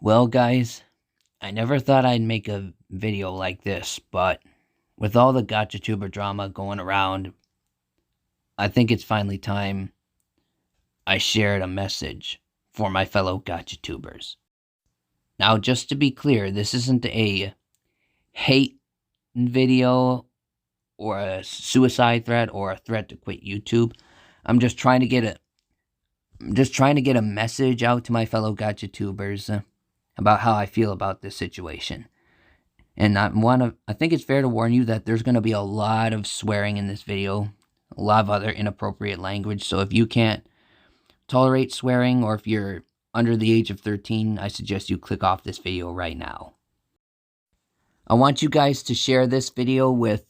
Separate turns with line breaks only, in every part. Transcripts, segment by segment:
Well, guys, I never thought I'd make a video like this, but with all the gachatuber drama going around, I think it's finally time I shared a message for my fellow gachatubers. Now, just to be clear, this isn't a hate video or a suicide threat or a threat to quit YouTube. I'm just trying to get a message out to my fellow gachatubers about how I feel about this situation. And I think it's fair to warn you that there's going to be a lot of swearing in this video, a lot of other inappropriate language. So if you can't tolerate swearing, or if you're under the age of 13, I suggest you click off this video right now. I want you guys to share this video with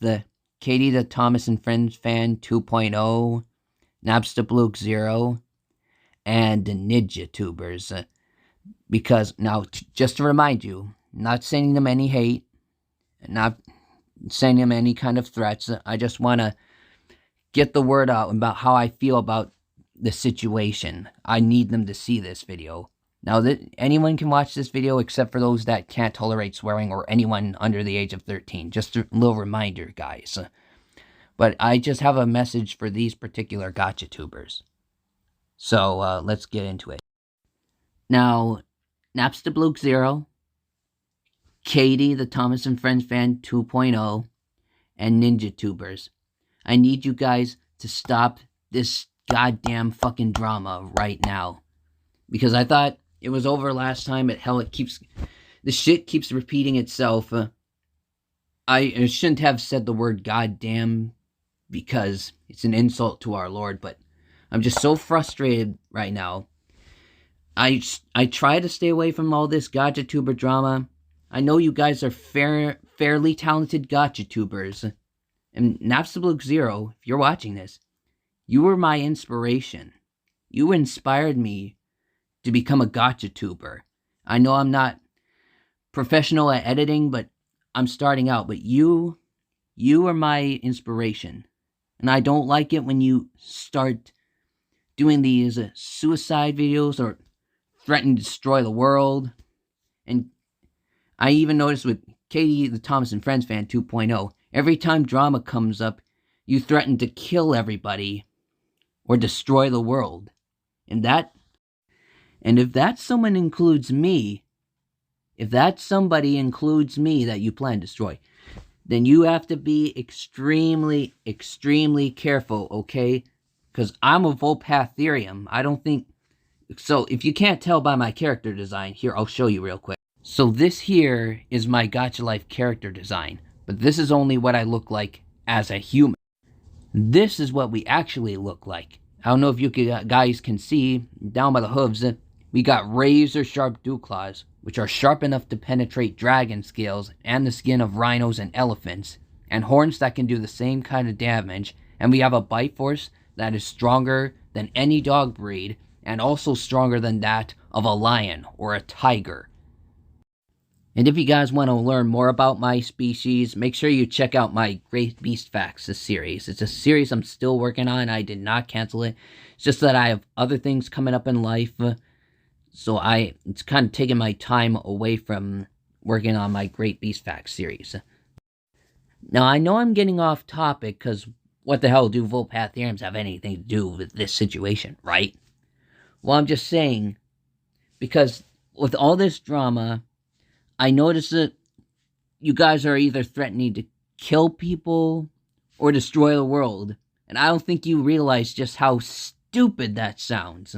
Katie the Thomas and Friends Fan 2.0, Napstablook 0, and the gachatubers. Because now, just to remind you, not sending them any hate, not sending them any kind of threats. I just want to get the word out about how I feel about the situation. I need them to see this video. Now, anyone can watch this video except for those that can't tolerate swearing or anyone under the age of 13. Just a little reminder, guys. But I just have a message for these particular gachatubers. So, let's get into it. Now, Napstablook 0, Katie, the Thomas and Friends Fan 2.0, and gachatubers. I need you guys to stop this goddamn fucking drama right now. Because I thought it was over last time, but hell, the shit keeps repeating itself. I shouldn't have said the word goddamn because it's an insult to our Lord, but I'm just so frustrated right now. I try to stay away from all this gachatuber drama. I know you guys are fairly talented gachatubers. And Napstablook 0, if you're watching this, you were my inspiration. You inspired me to become a gachatuber. I know I'm not professional at editing, but I'm starting out. But you are my inspiration. And I don't like it when you start doing these suicide videos or threaten to destroy the world. And I even noticed with Katie, the Thomas and Friends Fan 2.0, every time drama comes up, you threaten to kill everybody or destroy the world. And if that someone includes me, if that somebody includes me that you plan to destroy, then you have to be extremely, extremely careful, okay? Because I'm a Volpatherium. I don't think... So, if you can't tell by my character design, here, I'll show you real quick. So, this here is my Gacha Life character design. But this is only what I look like as a human. This is what we actually look like. I don't know if you guys can see, down by the hooves, we got razor sharp dew claws, which are sharp enough to penetrate dragon scales and the skin of rhinos and elephants, and horns that can do the same kind of damage, and we have a bite force that is stronger than any dog breed, and also stronger than that of a lion or a tiger. And if you guys want to learn more about my species, make sure you check out my Great Beast Facts series. It's a series I'm still working on. I did not cancel it. It's just that I have other things coming up in life. So it's kind of taking my time away from working on my Great Beast Facts series. Now, I know I'm getting off topic, because what the hell do Volpatheriums have anything to do with this situation, right? Well, I'm just saying, because with all this drama, I noticed that you guys are either threatening to kill people or destroy the world. And I don't think you realize just how stupid that sounds.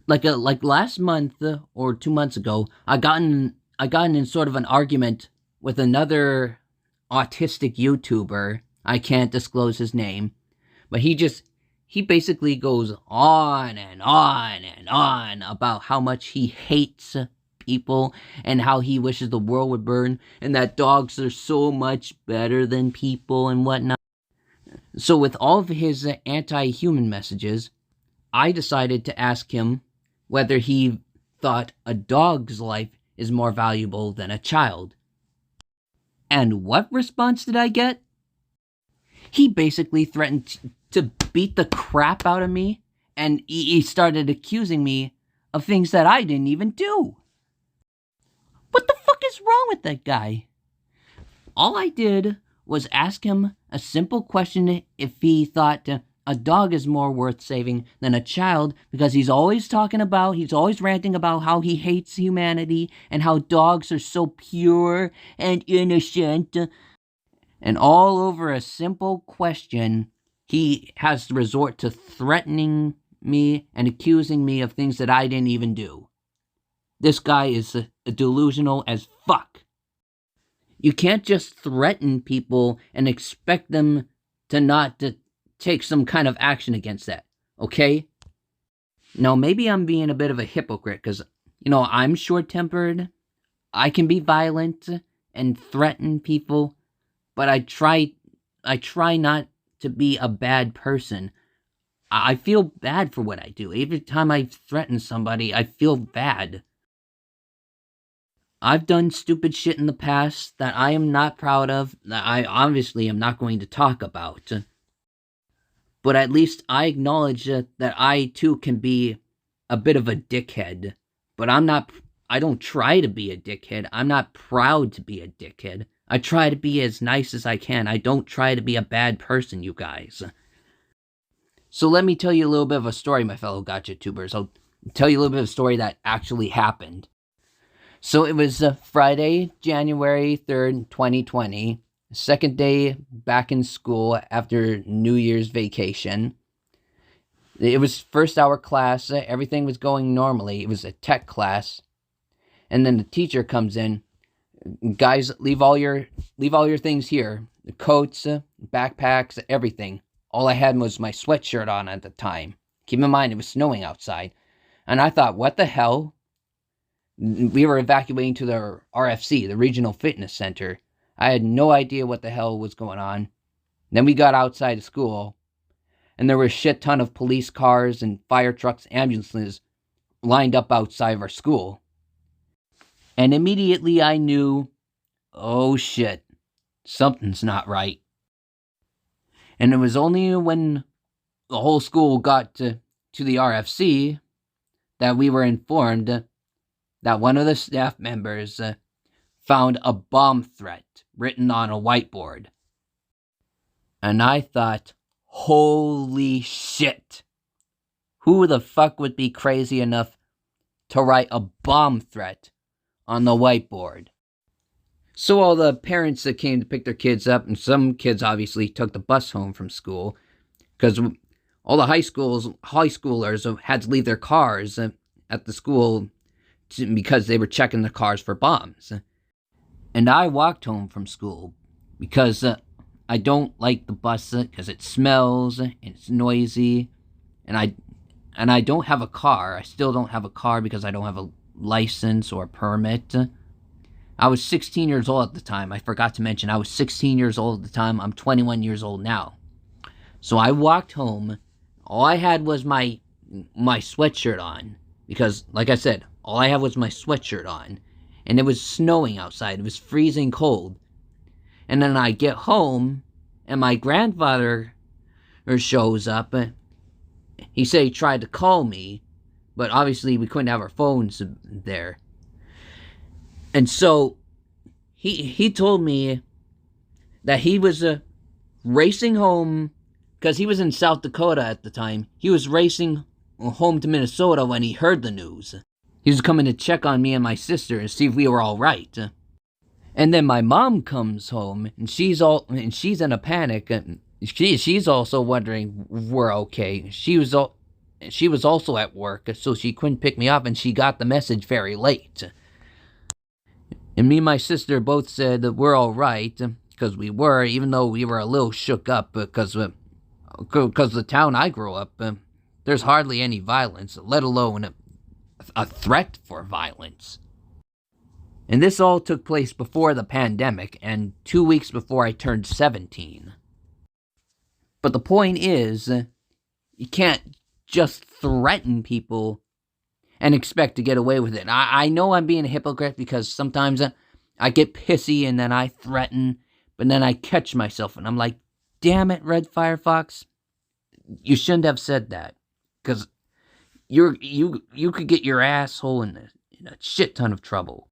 Like last month or 2 months ago, I gotten in sort of an argument with another autistic YouTuber. I can't disclose his name, but he basically goes on and on and on about how much he hates people and how he wishes the world would burn and that dogs are so much better than people and whatnot. So with all of his anti-human messages, I decided to ask him whether he thought a dog's life is more valuable than a child. And what response did I get? He basically threatened to beat the crap out of me, and he started accusing me of things that I didn't even do. What the fuck is wrong with that guy? All I did was ask him a simple question if he thought a dog is more worth saving than a child, because he's always ranting about how he hates humanity and how dogs are so pure and innocent. And all over a simple question, he has to resort to threatening me and accusing me of things that I didn't even do. This guy is delusional as fuck. You can't just threaten people and expect them to not take some kind of action against that, okay? Now, maybe I'm being a bit of a hypocrite because, I'm short-tempered. I can be violent and threaten people, but I try not to be a bad person. I feel bad for what I do. Every time I threaten somebody, I feel bad. I've done stupid shit in the past that I am not proud of, that I obviously am not going to talk about. But at least I acknowledge that I too can be a bit of a dickhead. But I don't try to be a dickhead. I'm not proud to be a dickhead. I try to be as nice as I can. I don't try to be a bad person, you guys. So let me tell you a little bit of a story, my fellow gachatubers. I'll tell you a little bit of a story that actually happened. So it was Friday, January 3rd, 2020, second day back in school after New Year's vacation. It was first hour class, everything was going normally. It was a tech class. And then the teacher comes in. Guys, leave all your things here. The coats, backpacks, everything. All I had was my sweatshirt on at the time. Keep in mind, it was snowing outside. And I thought, what the hell? We were evacuating to the RFC, the Regional Fitness Center. I had no idea what the hell was going on. Then we got outside of school, and there were a shit ton of police cars and fire trucks, ambulances lined up outside of our school. And immediately I knew, oh shit, something's not right. And it was only when the whole school got to the RFC that we were informed that one of the staff members found a bomb threat written on a whiteboard. And I thought, holy shit. Who the fuck would be crazy enough to write a bomb threat on the whiteboard? So all the parents that came to pick their kids up, and some kids obviously took the bus home from school, because all the high schoolers had to leave their cars at the school because they were checking the cars for bombs. And I walked home from school because I don't like the bus because it smells and it's noisy, and I don't have a car. I still don't have a car because I don't have a license or permit. I was 16 years old at the time. I forgot to mention I was 16 years old at the time. I'm 21 years old now. So I walked home. All I had was my sweatshirt on because, like I said, all I had was my sweatshirt on. And it was snowing outside. It was freezing cold. And then I get home, and my grandfather shows up. He said he tried to call me, but obviously we couldn't have our phones there. And so he told me that he was racing home, because he was in South Dakota at the time. He was racing home to Minnesota when he heard the news. He was coming to check on me and my sister and see if we were all right. And then my mom comes home, and she's in a panic. And she's also wondering if we're okay. She was also at work, so she couldn't pick me up, and she got the message very late. And me and my sister both said that we're all right, because we were, even though we were a little shook up, because the town I grew up, there's hardly any violence, let alone a threat for violence. And this all took place before the pandemic, and 2 weeks before I turned 17. But the point is, you can't just threaten people and expect to get away with it. I know I'm being a hypocrite because sometimes I get pissy and then I threaten, but then I catch myself and I'm like, damn it, Red Firefox, you shouldn't have said that. Because you could get your asshole in a shit ton of trouble.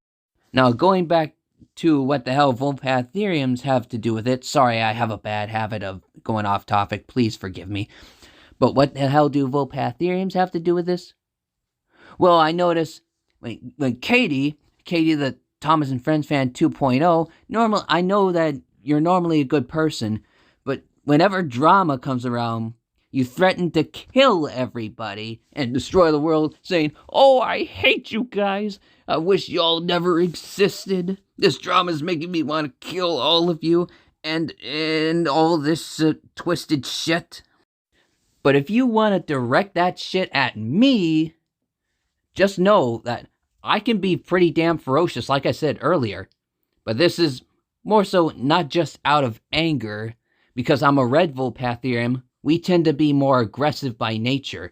Now, going back to what the hell Volpatheriums have to do with it. Sorry, I have a bad habit of going off topic. Please forgive me. But what the hell do Volpatheriums have to do with this? Well, I notice when Katie the Thomas and Friends fan 2.0, I know that you're normally a good person, but whenever drama comes around, you threaten to kill everybody and destroy the world, saying, "Oh, I hate you guys. I wish y'all never existed. This drama's making me want to kill all of you, and all this twisted shit." But if you want to direct that shit at me, just know that I can be pretty damn ferocious, like I said earlier. But this is more so not just out of anger, because I'm a red Volpatherium. We tend to be more aggressive by nature.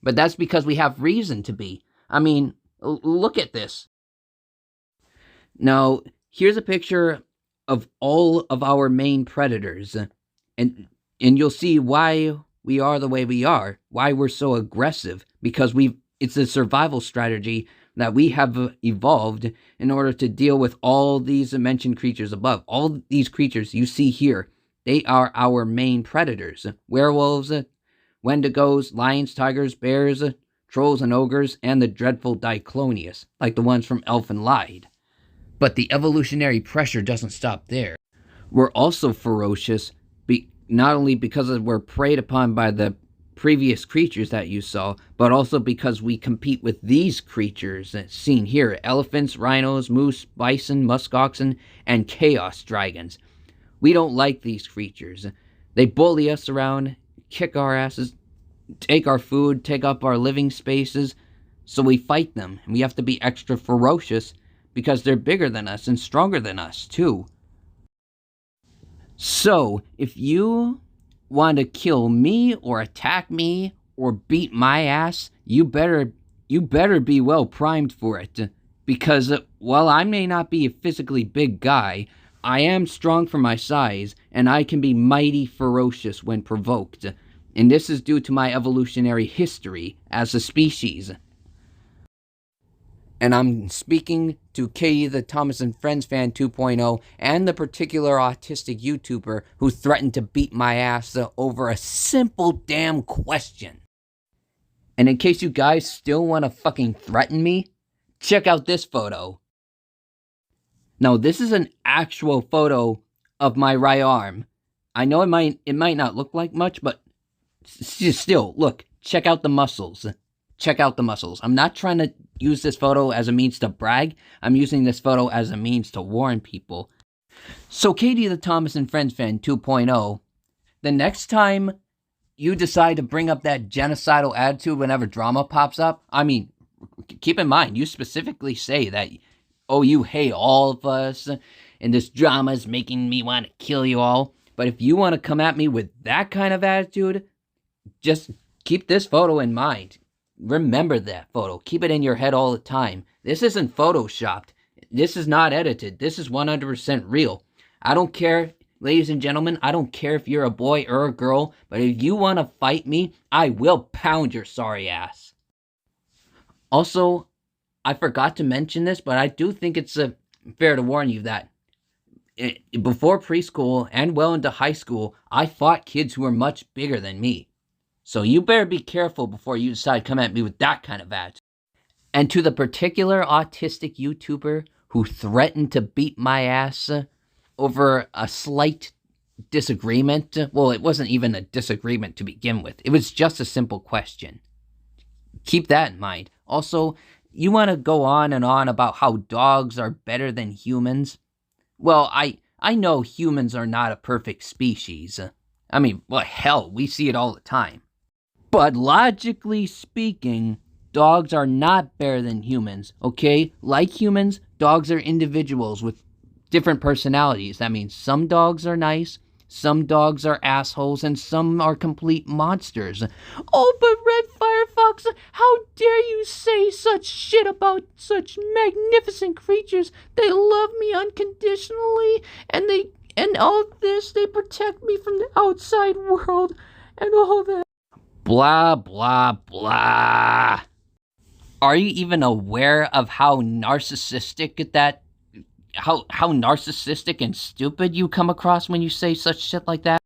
But that's because we have reason to be. I mean, look at this. Now, here's a picture of all of our main predators. And you'll see why we are the way we are, why we're so aggressive, because it's a survival strategy that we have evolved in order to deal with all these mentioned creatures above. All these creatures you see here, they are our main predators. Werewolves, wendigos, lions, tigers, bears, trolls and ogres, and the dreadful Diclonius, like the ones from Elf and Lied. But the evolutionary pressure doesn't stop there. We're also ferocious, not only because we're preyed upon by the previous creatures that you saw, but also because we compete with these creatures seen here: elephants, rhinos, moose, bison, muskoxen, and chaos dragons. We don't like these creatures. They bully us around, kick our asses, take our food, take up our living spaces, so we fight them, and we have to be extra ferocious because they're bigger than us and stronger than us too. So, if you want to kill me or attack me or beat my ass, you better be well primed for it. Because while I may not be a physically big guy, I am strong for my size, and I can be mighty ferocious when provoked. And this is due to my evolutionary history as a species. And I'm speaking to Katie the Thomas and Friends fan 2.0 and the particular autistic YouTuber who threatened to beat my ass over a simple damn question. And in case you guys still want to fucking threaten me, check out this photo. Now, this is an actual photo of my right arm. I know it might not look like much, but still, look, check out the muscles. Check out the muscles. I'm not trying to use this photo as a means to brag. I'm using this photo as a means to warn people. So Katie the Thomas and Friends fan 2.0, the next time you decide to bring up that genocidal attitude whenever drama pops up, I mean, keep in mind, you specifically say that, oh, you hate all of us, and this drama is making me want to kill you all. But if you want to come at me with that kind of attitude, just keep this photo in mind. Remember that photo. Keep it in your head all the time. This isn't photoshopped. This is not edited. This is 100% real. I don't care, ladies and gentlemen, I don't care if you're a boy or a girl, but if you want to fight me, I will pound your sorry ass. Also, I forgot to mention this, but I do think it's fair to warn you that before preschool and well into high school, I fought kids who were much bigger than me. So you better be careful before you decide to come at me with that kind of attitude. And to the particular autistic YouTuber who threatened to beat my ass over a slight disagreement, well, it wasn't even a disagreement to begin with. It was just a simple question. Keep that in mind. Also, you want to go on and on about how dogs are better than humans? Well, I know humans are not a perfect species. I mean, well, hell, we see it all the time. But logically speaking, dogs are not better than humans, okay? Like humans, dogs are individuals with different personalities. That means some dogs are nice, some dogs are assholes, and some are complete monsters. Oh, but Red Firefox, how dare you say such shit about such magnificent creatures? They love me unconditionally, and all this, they protect me from the outside world, and all that. Blah, blah, blah. Are you even aware of how narcissistic that how narcissistic and stupid you come across when you say such shit like that?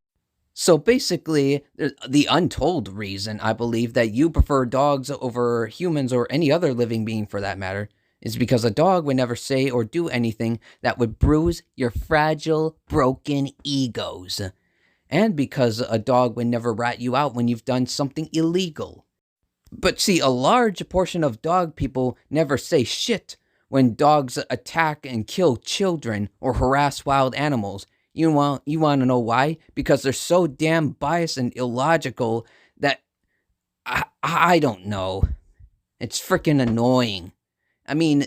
So basically, the untold reason I believe that you prefer dogs over humans or any other living being for that matter is because a dog would never say or do anything that would bruise your fragile, broken egos. And because a dog would never rat you out when you've done something illegal. But see, a large portion of dog people never say shit when dogs attack and kill children or harass wild animals. You want to know why? Because they're so damn biased and illogical that I don't know. It's freaking annoying. I mean,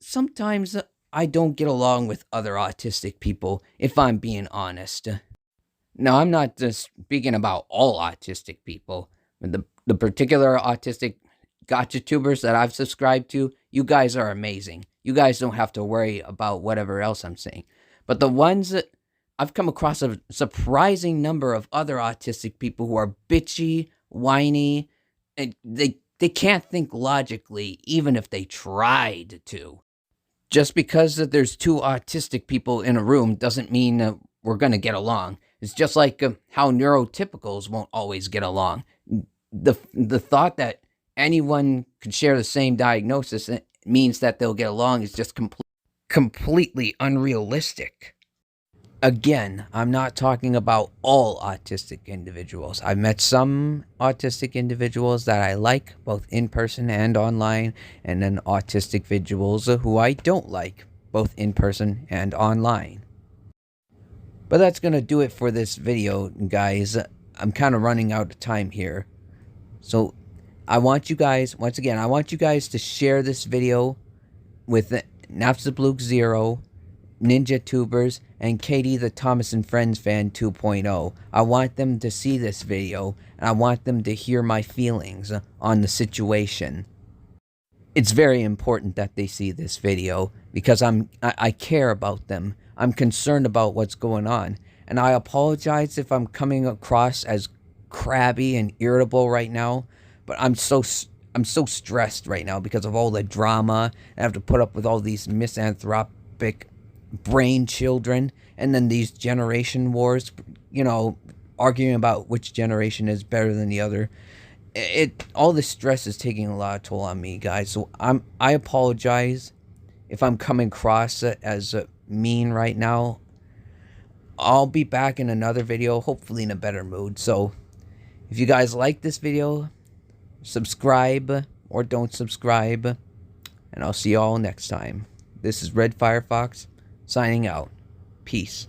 sometimes I don't get along with other autistic people, if I'm being honest. Now, I'm not just speaking about all autistic people. The particular autistic gachatubers that I've subscribed to, you guys are amazing. You guys don't have to worry about whatever else I'm saying. But the ones that I've come across a surprising number of other autistic people who are bitchy, whiny, and they can't think logically, even if they tried to. Just because there's two autistic people in a room doesn't mean we're going to get along. It's just like how neurotypicals won't always get along. The thought that anyone could share the same diagnosis means that they'll get along is just completely unrealistic. Again, I'm not talking about all autistic individuals. I've met some autistic individuals that I like, both in person and online, and then autistic individuals who I don't like, both in person and online. But that's going to do it for this video, guys. I'm kind of running out of time here. So I want you guys, once again, I want you guys to share this video with Napstabluke0, Ninjatubers, and Katie the Thomas and Friends Fan 2.0. I want them to see this video, and I want them to hear my feelings on the situation. It's very important that they see this video, because I care about them. I'm concerned about what's going on, and I apologize if I'm coming across as crabby and irritable right now, but I'm so stressed right now because of all the drama. I have to put up with all these misanthropic brain children, and then these generation wars, arguing about which generation is better than the other. All this stress is taking a lot of toll on me, guys. So I apologize if I'm coming across as mean right now. I'll be back in another video, hopefully in a better mood. So if you guys like this video, subscribe or don't subscribe, and I'll see you all next time. This is Red Firefox signing out. Peace.